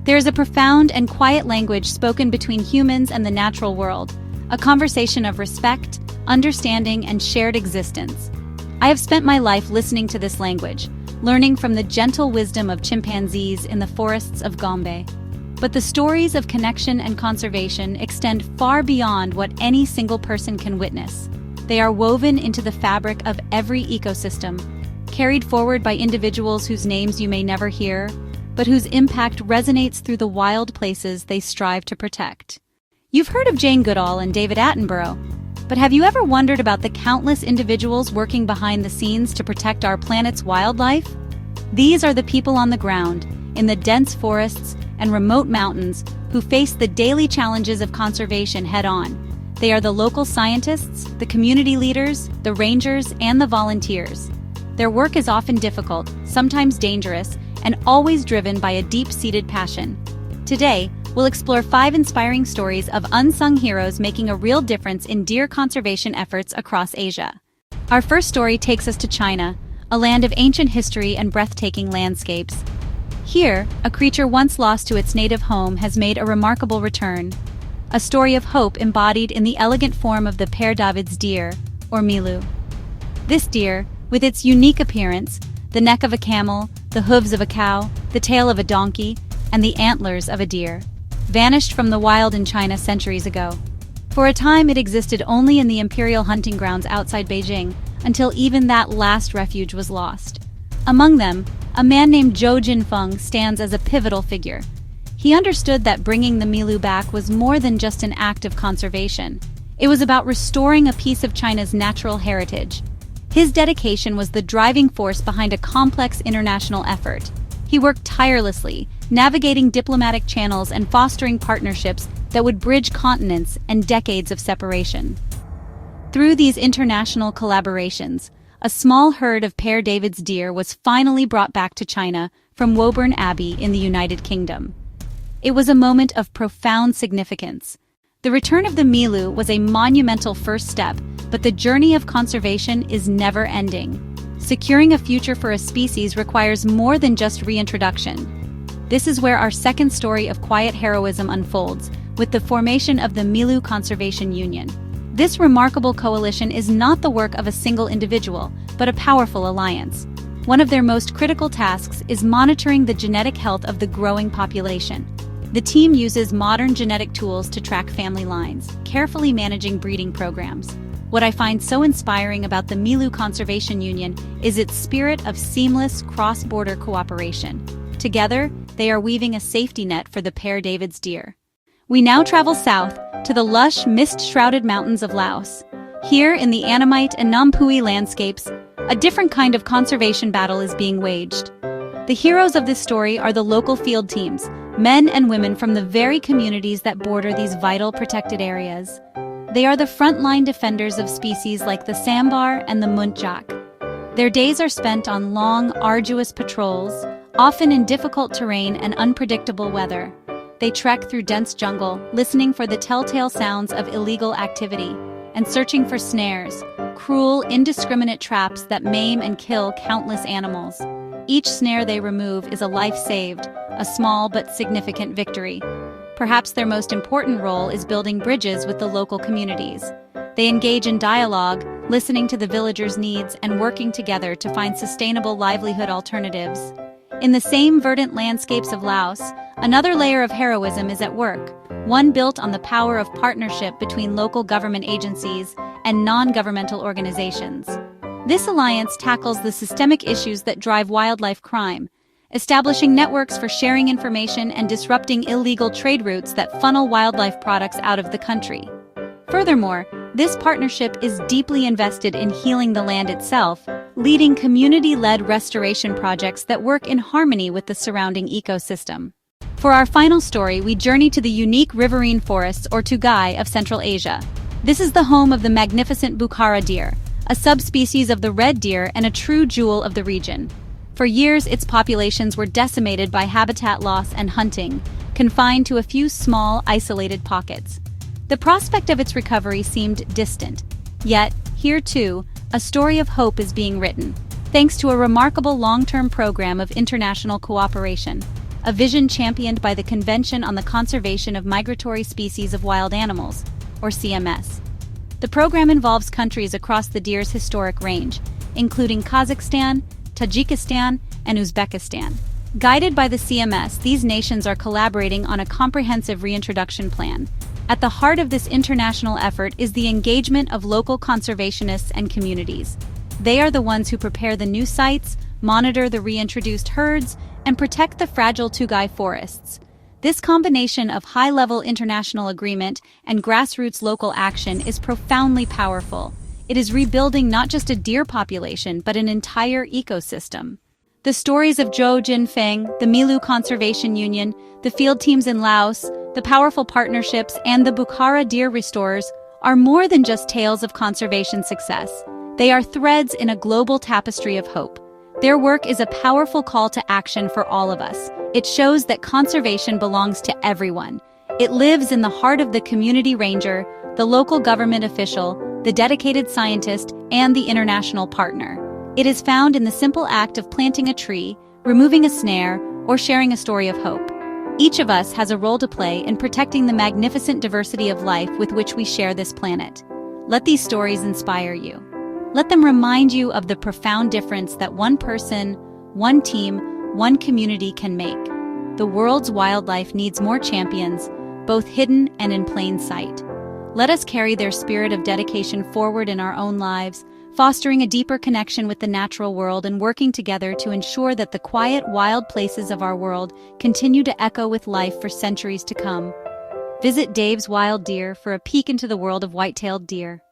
There is a profound and quiet language spoken between humans and the natural world, a conversation of respect, understanding, and shared existence. I have spent my life listening to this language, learning from the gentle wisdom of chimpanzees in the forests of Gombe. But the stories of connection and conservation extend far beyond what any single person can witness. They are woven into the fabric of every ecosystem, carried forward by individuals whose names you may never hear, but whose impact resonates through the wild places they strive to protect. You've heard of Jane Goodall and David Attenborough, but have you ever wondered about the countless individuals working behind the scenes to protect our planet's wildlife? These are the people on the ground, in the dense forests and remote mountains, who face the daily challenges of conservation head-on. They are the local scientists, the community leaders, the rangers, and the volunteers. Their work is often difficult, sometimes dangerous, and always driven by a deep-seated passion. Today, we'll explore 5 inspiring stories of unsung heroes making a real difference in deer conservation efforts across Asia. Our first story takes us to China, a land of ancient history and breathtaking landscapes. Here, a creature once lost to its native home has made a remarkable return. A story of hope embodied in the elegant form of the Père David's deer, or Milu. This deer, with its unique appearance, the neck of a camel, the hooves of a cow, the tail of a donkey, and the antlers of a deer, vanished from the wild in China centuries ago. For a time it existed only in the imperial hunting grounds outside Beijing, until even that last refuge was lost. Among them, a man named Zhou Jinfeng stands as a pivotal figure. He understood that bringing the Milu back was more than just an act of conservation. It was about restoring a piece of China's natural heritage. His dedication was the driving force behind a complex international effort. He worked tirelessly, navigating diplomatic channels and fostering partnerships that would bridge continents and decades of separation. Through these international collaborations, a small herd of Père David's deer was finally brought back to China from Woburn Abbey in the United Kingdom. It was a moment of profound significance. The return of the Milu was a monumental first step, but the journey of conservation is never ending. Securing a future for a species requires more than just reintroduction. This is where our second story of quiet heroism unfolds, with the formation of the Milu Conservation Union. This remarkable coalition is not the work of a single individual, but a powerful alliance. One of their most critical tasks is monitoring the genetic health of the growing population. The team uses modern genetic tools to track family lines, carefully managing breeding programs. What I find so inspiring about the Milu Conservation Union is its spirit of seamless cross-border cooperation. Together, they are weaving a safety net for the Père David's deer. We now travel south to the lush, mist-shrouded mountains of Laos. Here, in the Annamite and Nampui landscapes, a different kind of conservation battle is being waged. The heroes of this story are the local field teams, men and women from the very communities that border these vital protected areas. They are the frontline defenders of species like the sambar and the muntjac. Their days are spent on long, arduous patrols, often in difficult terrain and unpredictable weather. They trek through dense jungle, listening for the telltale sounds of illegal activity, and searching for snares, cruel, indiscriminate traps that maim and kill countless animals. Each snare they remove is a life saved, a small but significant victory. Perhaps their most important role is building bridges with the local communities. They engage in dialogue, listening to the villagers' needs and working together to find sustainable livelihood alternatives. In the same verdant landscapes of Laos, another layer of heroism is at work, one built on the power of partnership between local government agencies and non-governmental organizations. This alliance tackles the systemic issues that drive wildlife crime, establishing networks for sharing information and disrupting illegal trade routes that funnel wildlife products out of the country. Furthermore, this partnership is deeply invested in healing the land itself, leading community-led restoration projects that work in harmony with the surrounding ecosystem. For our final story, we journey to the unique riverine forests or tugai of Central Asia. This is the home of the magnificent Bukhara deer, a subspecies of the red deer and a true jewel of the region. For years, its populations were decimated by habitat loss and hunting, confined to a few small, isolated pockets. The prospect of its recovery seemed distant. Yet, here too, a story of hope is being written, thanks to a remarkable long-term program of international cooperation. a vision championed by the Convention on the Conservation of Migratory Species of Wild Animals, or CMS. The program involves countries across the deer's historic range, including Kazakhstan, Tajikistan, and Uzbekistan. Guided by the CMS, these nations are collaborating on a comprehensive reintroduction plan. At the heart of this international effort is the engagement of local conservationists and communities. They are the ones who prepare the new sites, monitor the reintroduced herds, and protect the fragile Tugai forests. This combination of high-level international agreement and grassroots local action is profoundly powerful. It is rebuilding not just a deer population, but an entire ecosystem. The stories of Zhou Jinfeng, the Milu Conservation Union, the field teams in Laos, the powerful partnerships, and the Bukhara deer restorers are more than just tales of conservation success. They are threads in a global tapestry of hope. Their work is a powerful call to action for all of us. It shows that conservation belongs to everyone. It lives in the heart of the community ranger, the local government official, the dedicated scientist, and the international partner. It is found in the simple act of planting a tree, removing a snare, or sharing a story of hope. Each of us has a role to play in protecting the magnificent diversity of life with which we share this planet. Let these stories inspire you. Let them remind you of the profound difference that one person, one team, one community can make. The world's wildlife needs more champions, both hidden and in plain sight. Let us carry their spirit of dedication forward in our own lives, fostering a deeper connection with the natural world and working together to ensure that the quiet, wild places of our world continue to echo with life for centuries to come. Visit Dave's Wild Deer for a peek into the world of white-tailed deer.